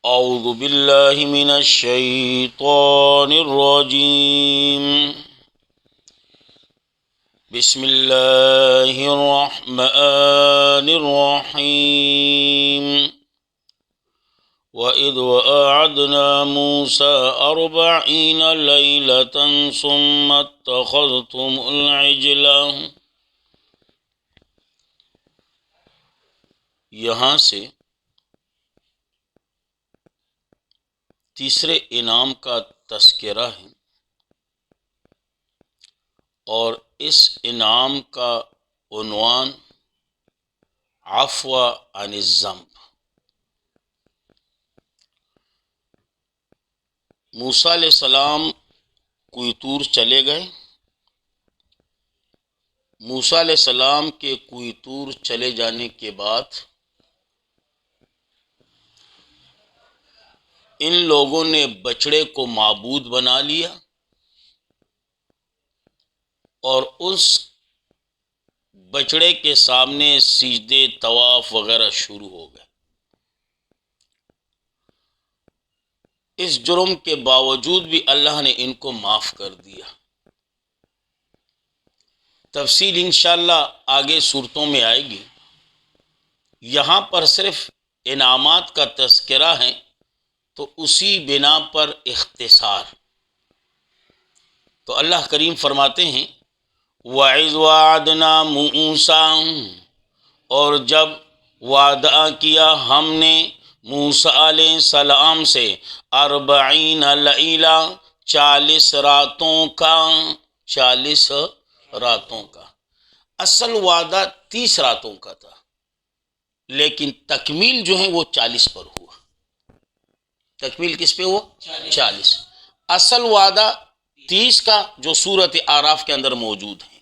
اعوذ باللہ من الشیطان الرجیم بسم اللہ الرحمن الرحیم وَإِذْ وَاعَدْنَا مُوسَىٰ 40 لَيْلَةً ثُمَّ اتَّخَذْتُمُ الْعِجْلَ۔ یہاں سے تیسرے انعام کا تذکرہ ہے، اور اس انعام کا عنوان عفو عن الذنب۔ موسیٰ علیہ السلام کوہ طور چلے گئے۔ موسیٰ علیہ السلام کے کوہ طور چلے جانے کے بعد ان لوگوں نے بچڑے کو معبود بنا لیا اور اس بچڑے کے سامنے سجدے، طواف وغیرہ شروع ہو گئے۔ اس جرم کے باوجود بھی اللہ نے ان کو معاف کر دیا۔ تفصیل انشاءاللہ آگے صورتوں میں آئے گی۔ یہاں پر صرف انعامات کا تذکرہ ہے تو اسی بنا پر اختصار۔ تو اللہ کریم فرماتے ہیں وَإِذْ وَعَدْنَا مُوسَىٰ، اور جب وعدہ کیا ہم نے موسیٰ علیہ السلام سے 40 لیلہ 40 راتوں کا، 40 راتوں کا۔ اصل وعدہ 30 راتوں کا تھا، لیکن تکمیل جو ہے وہ 40 پر ہوا۔ تکمیل کس پہ ہوا؟ 40۔ اصل وعدہ 30 کا جو سورۃ اعراف کے اندر موجود ہے،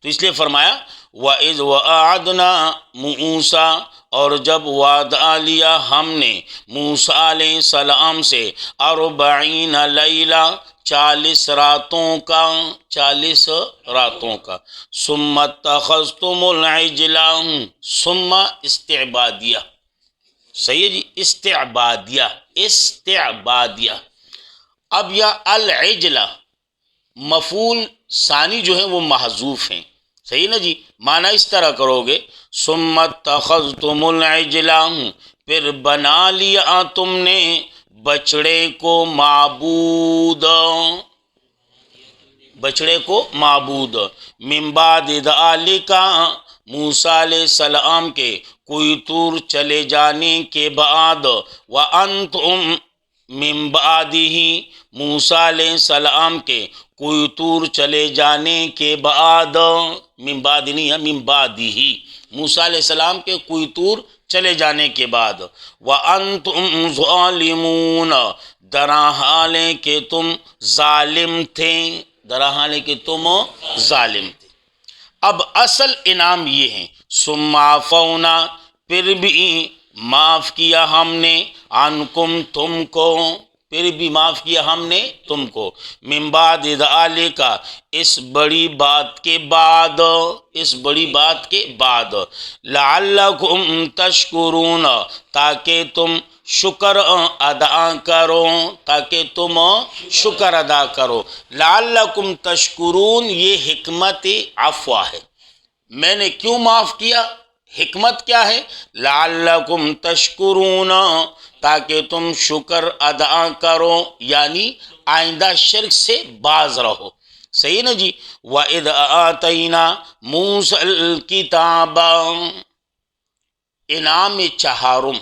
تو اس لیے فرمایا وَإِذْ وَاعَدْنَا مُوسَىٰ، اور جب وعدہ لیا ہم نے موسیٰ علیہ السلام سے 40 لیلہ 40 راتوں کا، 40 راتوں کا۔ ثُمَّ اتَّخَذْتُمُ الْعِجْلَ، ثم استعبادیہ، صحیح ہے جی، استعبادیہ، استعبادیہ۔ اب یا العجلہ مفعول ثانی جو ہے وہ محذوف ہیں، صحیح نا جی، معنی اس طرح کرو گے ثم اتخذتم العجل، پھر بنا لیا تم نے بچڑے کو معبود، بچڑے کو معبود، من بعد ذالک، موسیٰ علیہ السلام کے کوہ طور چلے جانے کے بعد، وانتم من بعدہ، موسیٰ علیہ السلام کے کوہ طور چلے جانے کے بعد، من بعد نہیں ہے، من بعدہ، موسیٰ علیہ السلام کے کوہ طور چلے جانے کے بعد، وَأَنْتُمْ ظَالِمُونَ، درا حال ہے کہ تم ظالم تھے، درا حال ہے کہ تم ظالم تھے۔ اب اصل انعام یہ ہے ثم عفونا، پھر بھی معاف کیا ہم نے، عنکم تم کو، پھر بھی معاف کیا ہم نے تم کو، من بعد ذالک، اس بڑی بات کے بعد، اس بڑی بات کے بعد، لعلکم تشکرون، تاکہ تم شکر ادا کرو، تاکہ تم شکر ادا کرو۔ لعلکم تشکرون، یہ حکمت عفو ہے۔ میں نے کیوں معاف کیا؟ حکمت کیا ہے؟ لعلکم تشکرون، تاکہ تم شکر ادا کرو، یعنی آئندہ شرک سے باز رہو، صحیح نا جی۔ وَإِذْ آتَيْنَا مُوسَى الْكِتَابَ، انعام چہارم،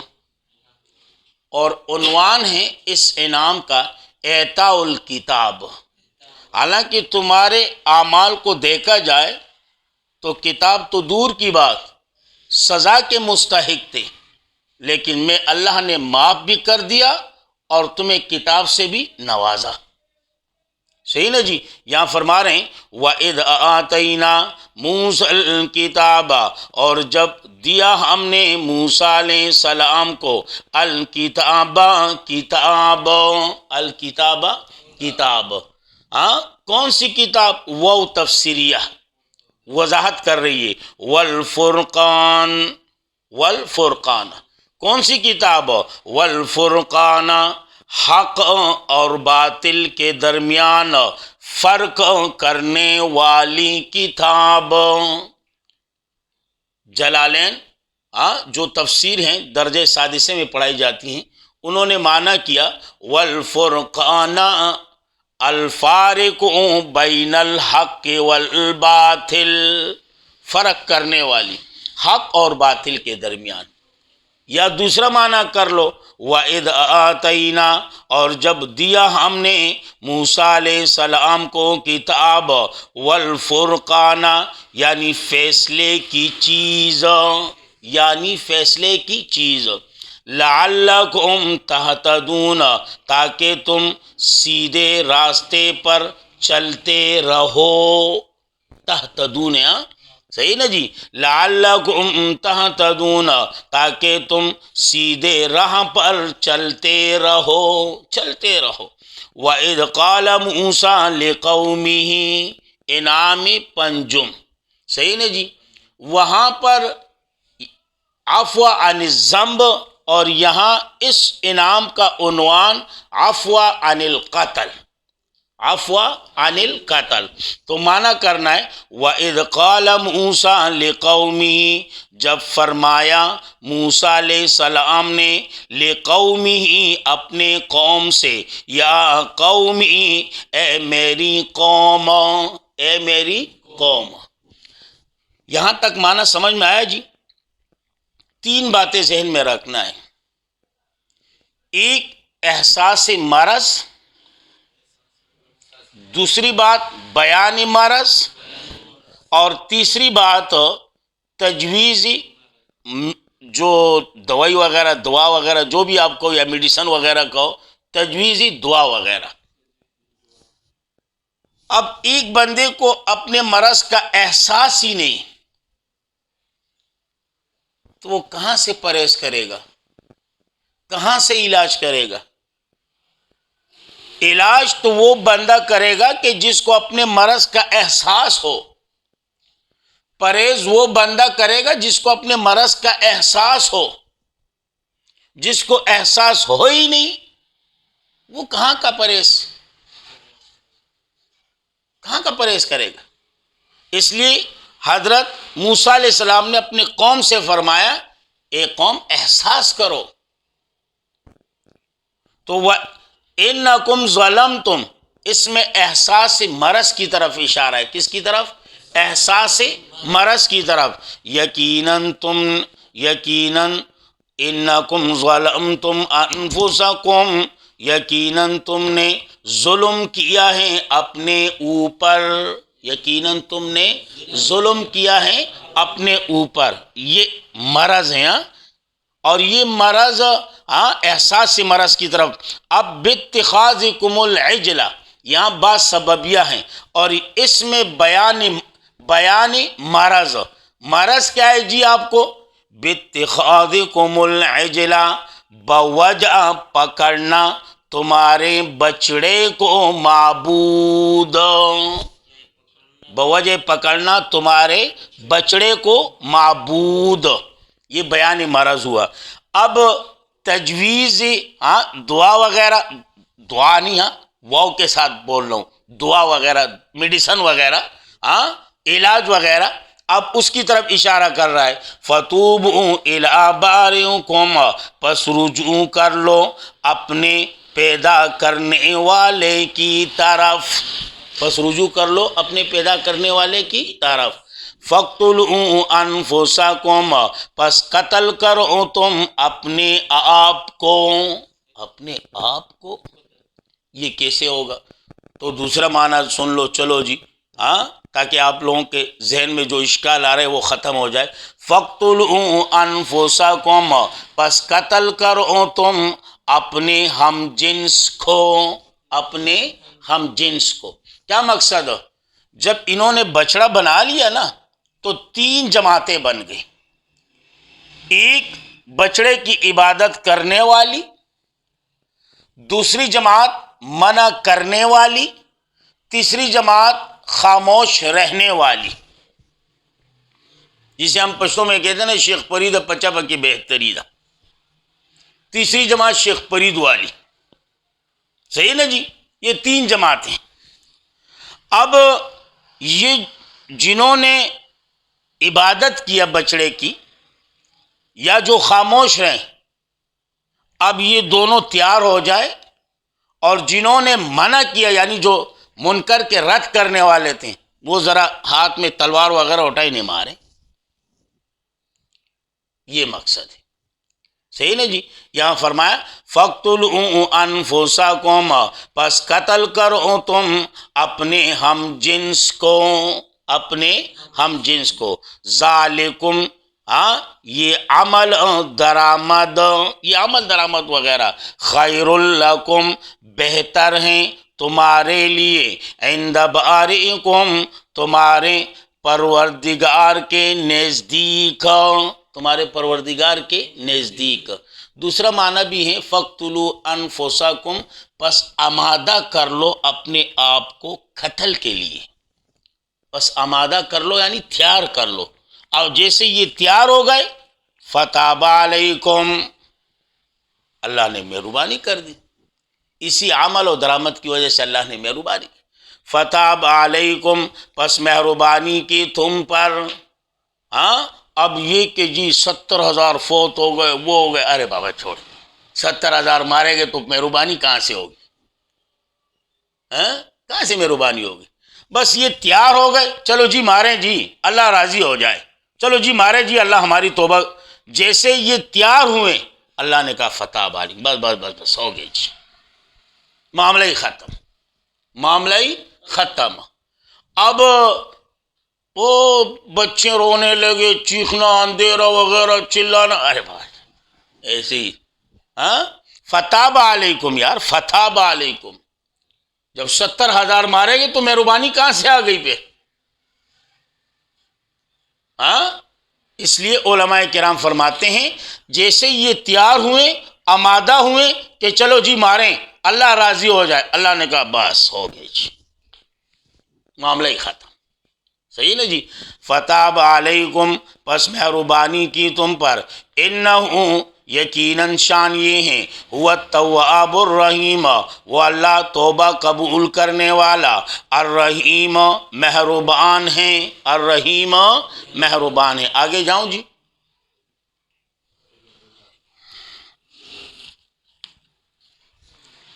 اور عنوان ہے اس انعام کا اعطاء الکتاب۔ حالانکہ تمہارے اعمال کو دیکھا جائے تو کتاب تو دور کی بات، سزا کے مستحق تھے، لیکن میں اللہ نے معاف بھی کر دیا اور تمہیں کتاب سے بھی نوازا، صحیح نا جی۔ یہاں فرما رہے ہیں وَإِذْ آتَيْنَا مُوسَى الْكِتَابَ، اور جب دیا ہم نے موسیٰ علیہ السلام کو الکتاب، کتاب، الکتاب کتاب، ہاں کون سی کتاب؟ وہ تفسیریہ وضاحت کر رہی ہے، والفرقان، والفرقان، کون سی کتاب؟ والفرقان، حق اور باطل کے درمیان فرق کرنے والی کتاب۔ جلالین جو تفسیر ہیں درجے سادسے میں پڑھائی جاتی ہیں، انہوں نے معنی کیا والفرقان الفارق بین الحق والباطل، فرق کرنے والی حق اور باطل کے درمیان۔ یا دوسرا معنی کر لو وَإِذْ آتَيْنَا، اور جب دیا ہم نے موسیٰ علیہ السلام کو کتاب، والفرقان یعنی فیصلے کی چیز، یعنی فیصلے کی چیز، لعلکم تہتدون، تاکہ تم سیدھے راستے پر چلتے رہو۔ تہتدون، صحیح نا جی، لعلکم تہتدون، تاکہ تم سیدھے راہ پر چلتے رہو، چلتے رہو۔ وَإِذْ قَالَ مُوسَىٰ لِقَوْمِهِ، انعام پنجم، صحیح نا جی، وہاں پر عفو عن الذنب، اور یہاں اس انعام کا عنوان عفو عن القتل، عفو عن القتل، تو معنی کرنا ہے وَإِذْ قَالَ مُوسَىٰ لِقَوْمِهِ، جب فرمایا موسیٰ علیہ السلام نے لِقَوْمِهِ اپنے قوم سے، یا قومی، اے میری قوم، اے میری قوم۔ یہاں تک معنی سمجھ میں آیا جی؟ تین باتیں ذہن میں رکھنا ہے، ایک احساس مرض، دوسری بات بیان مرض، اور تیسری بات تجویزی، جو دوائی وغیرہ، دعا وغیرہ جو بھی آپ کو، یا میڈیسن وغیرہ کہو، تجویزی دعا وغیرہ۔ اب ایک بندے کو اپنے مرض کا احساس ہی نہیں، تو وہ کہاں سے پرہیز کرے گا، کہاں سے علاج کرے گا؟ علاج تو وہ بندہ کرے گا کہ جس کو اپنے مرض کا احساس ہو، پرہیز وہ بندہ کرے گا جس کو اپنے مرض کا احساس ہو۔ جس کو احساس ہو ہی نہیں، وہ کہاں کا پرہیز، کہاں کا پرہیز کرے گا؟ اس لیے حضرت موسیٰ علیہ السلام نے اپنی قوم سے فرمایا، اے قوم احساس کرو۔ تو وَإِنَّكُمْ ظَلَمْتُمْ، اس میں احساس مرض کی طرف اشارہ ہے۔ کس کی طرف؟ احساس مرض کی طرف۔ یقیناً اِنَّكُمْ ظَلَمْتُمْ أَنفُسَكُمْ، یقیناً تم نے ظلم کیا ہے اپنے اوپر، یقیناً تم نے ظلم کیا ہے اپنے اوپر۔ یہ مرض ہے، اور یہ مرض احساس مرض کی طرف۔ اب باتخاذکم العجل، یہاں بات سببیہ ہیں، اور اس میں بیان مرض۔ مرض کیا ہے جی آپ کو؟ باتخاذکم العجل، بوجہ پکڑنا تمہارے بچڑے کو معبود، بوجہ پکڑنا تمہارے بچڑے کو معبود، یہ بیان مرض ہوا۔ اب تجویز دعا وغیرہ، دعا نہیں، واو کے ساتھ بول رہا ہوں، دعا وغیرہ، میڈیسن وغیرہ، علاج وغیرہ، اب اس کی طرف اشارہ کر رہا ہے۔ فَتُوبُوا إِلَىٰ بَارِئِكُمْ، پس رجوع کر لو اپنے پیدا کرنے والے کی طرف، پس رجوع کر لو اپنے پیدا کرنے والے کی طرف۔ فَاقْتُلُوا أَنفُسَكُمْ، پس قتل کرو تم اپنے آپ کو، اپنے آپ کو۔ یہ کیسے ہوگا؟ تو دوسرا معنی سن لو، چلو جی، تاکہ آپ لوگوں کے ذہن میں جو اشکال آ رہے ہیں وہ ختم ہو جائے۔ فَاقْتُلُوا أَنفُسَكُمْ، پس قتل کرو تم اپنے ہم جنس کو، اپنے ہم جنس کو۔ کیا مقصد؟ جب انہوں نے بچڑا بنا لیا نا، تو تین جماعتیں بن گئی۔ ایک بچڑے کی عبادت کرنے والی، دوسری جماعت منع کرنے والی، تیسری جماعت خاموش رہنے والی، جسے ہم پشتوں میں کہتے ہیں نا، شیخ فرید پچا پکی بہتری دا۔ تیسری جماعت شیخ فرید والی، صحیح نا جی، یہ 3 جماعتیں۔ اب یہ جنہوں نے عبادت کیا بچڑے کی یا جو خاموش رہیں، اب یہ دونوں تیار ہو جائے، اور جنہوں نے منع کیا یعنی جو منکر کے رد کرنے والے تھے وہ ذرا ہاتھ میں تلوار وغیرہ اٹھائی نہیں مارے، یہ مقصد ہے، صحیح نا جی۔ یہاں فرمایا فَاقْتُلُوا أَنفُسَكُمْ، پس قتل کرو تم اپنے ہم جنس کو، اپنے ہم جنس کو، ذالکم، یہ عمل درآمد، یہ عمل درآمد وغیرہ، خیر لکم، بہتر ہیں تمہارے لیے، عند بارئکم، تمہارے پروردگار کے نزدیک، تمہارے پروردگار کے نزدیک۔ دوسرا معنی بھی ہے فَاقْتُلُوا أَنفُسَكُمْ، پس آمادہ کر لو اپنے آپ کو قتل کے لیے، بس آمادہ کر لو یعنی تیار کر لو، اور جیسے یہ تیار ہو گئے فَتَابَ عَلَيْكُمْ، اللہ نے مہربانی کر دی، اسی عمل و درآمد کی وجہ سے اللہ نے مہربانی کی، فَتَابَ عَلَيْكُمْ، پس مہربانی کی تم پر۔ اب یہ کہ جی 70,000 فوت ہو گئے، وہ ہو گئے، ارے بابا چھوڑ، 70,000 مارے گئے تو مہربانی کہاں سے ہوگی؟ کہاں سے مہربانی ہوگی؟ بس یہ تیار ہو گئے، چلو جی ماریں جی اللہ راضی ہو جائے، چلو جی مارے جی اللہ ہماری توبہ، جیسے یہ تیار ہوئے اللہ نے کہا فتح علی، بس بس بس بس ہو گئی جی، معاملہ ہی ختم، معاملہ ہی ختم۔ اب وہ بچے رونے لگے، چیخنا، اندھیرا وغیرہ، چلانا، ارے بھائی ایسے ہی فتح علیکم، یار فتح علیکم، جب 70,000 مارے گے تو مہربانی کہاں سے آ گئی پہ؟ اس لیے علماء کرام فرماتے ہیں جیسے یہ تیار ہوئے، آمادہ ہوئے کہ چلو جی ماریں اللہ راضی ہو جائے، اللہ نے کہا بس ہو گئی جی، معاملہ ہی ختم، صحیح نا جی۔ فتح علیکم، پس مہربانی کی تم پر، انہو، یقیناً شان یہ ہیں، هو التواب الرحیم، وہ اللہ توبہ قبول کرنے والا، الرحیم مہربان ہیں، الرحیم مہربان ہیں۔ آگے جاؤں جی۔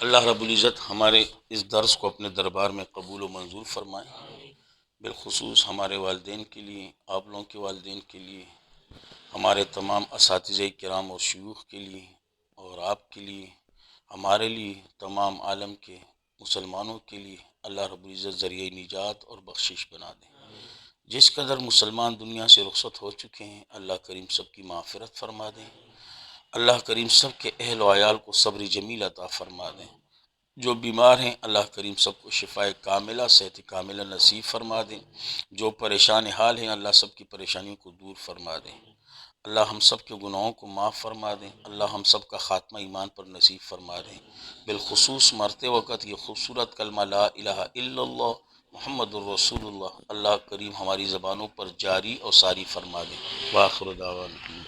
اللہ رب العزت ہمارے اس درس کو اپنے دربار میں قبول و منظور فرمائے، بالخصوص ہمارے والدین کے لیے، آپ لوگوں کے والدین کے لیے، ہمارے تمام اساتذہ کرام اور شیوخ کے لیے، اور آپ کے لیے، ہمارے لیے، تمام عالم کے مسلمانوں کے لیے اللہ رب العزت ذریعہ نجات اور بخشش بنا دیں۔ جس قدر مسلمان دنیا سے رخصت ہو چکے ہیں اللہ کریم سب کی مغفرت فرما دیں، اللہ کریم سب کے اہل و عیال کو صبر جمیل عطا فرما دیں، جو بیمار ہیں اللہ کریم سب کو شفائے کاملہ صحت کاملہ نصیب فرما دیں، جو پریشان حال ہیں اللہ سب کی پریشانیوں کو دور فرما دیں، اللہ ہم سب کے گناہوں کو معاف فرما دیں، اللہ ہم سب کا خاتمہ ایمان پر نصیب فرما دیں، بالخصوص مرتے وقت یہ خوبصورت کلمہ لا الہ الا اللہ محمد الرسول اللہ اللہ کریم ہماری زبانوں پر جاری اور ساری فرما دیں۔ وآخر دعوانا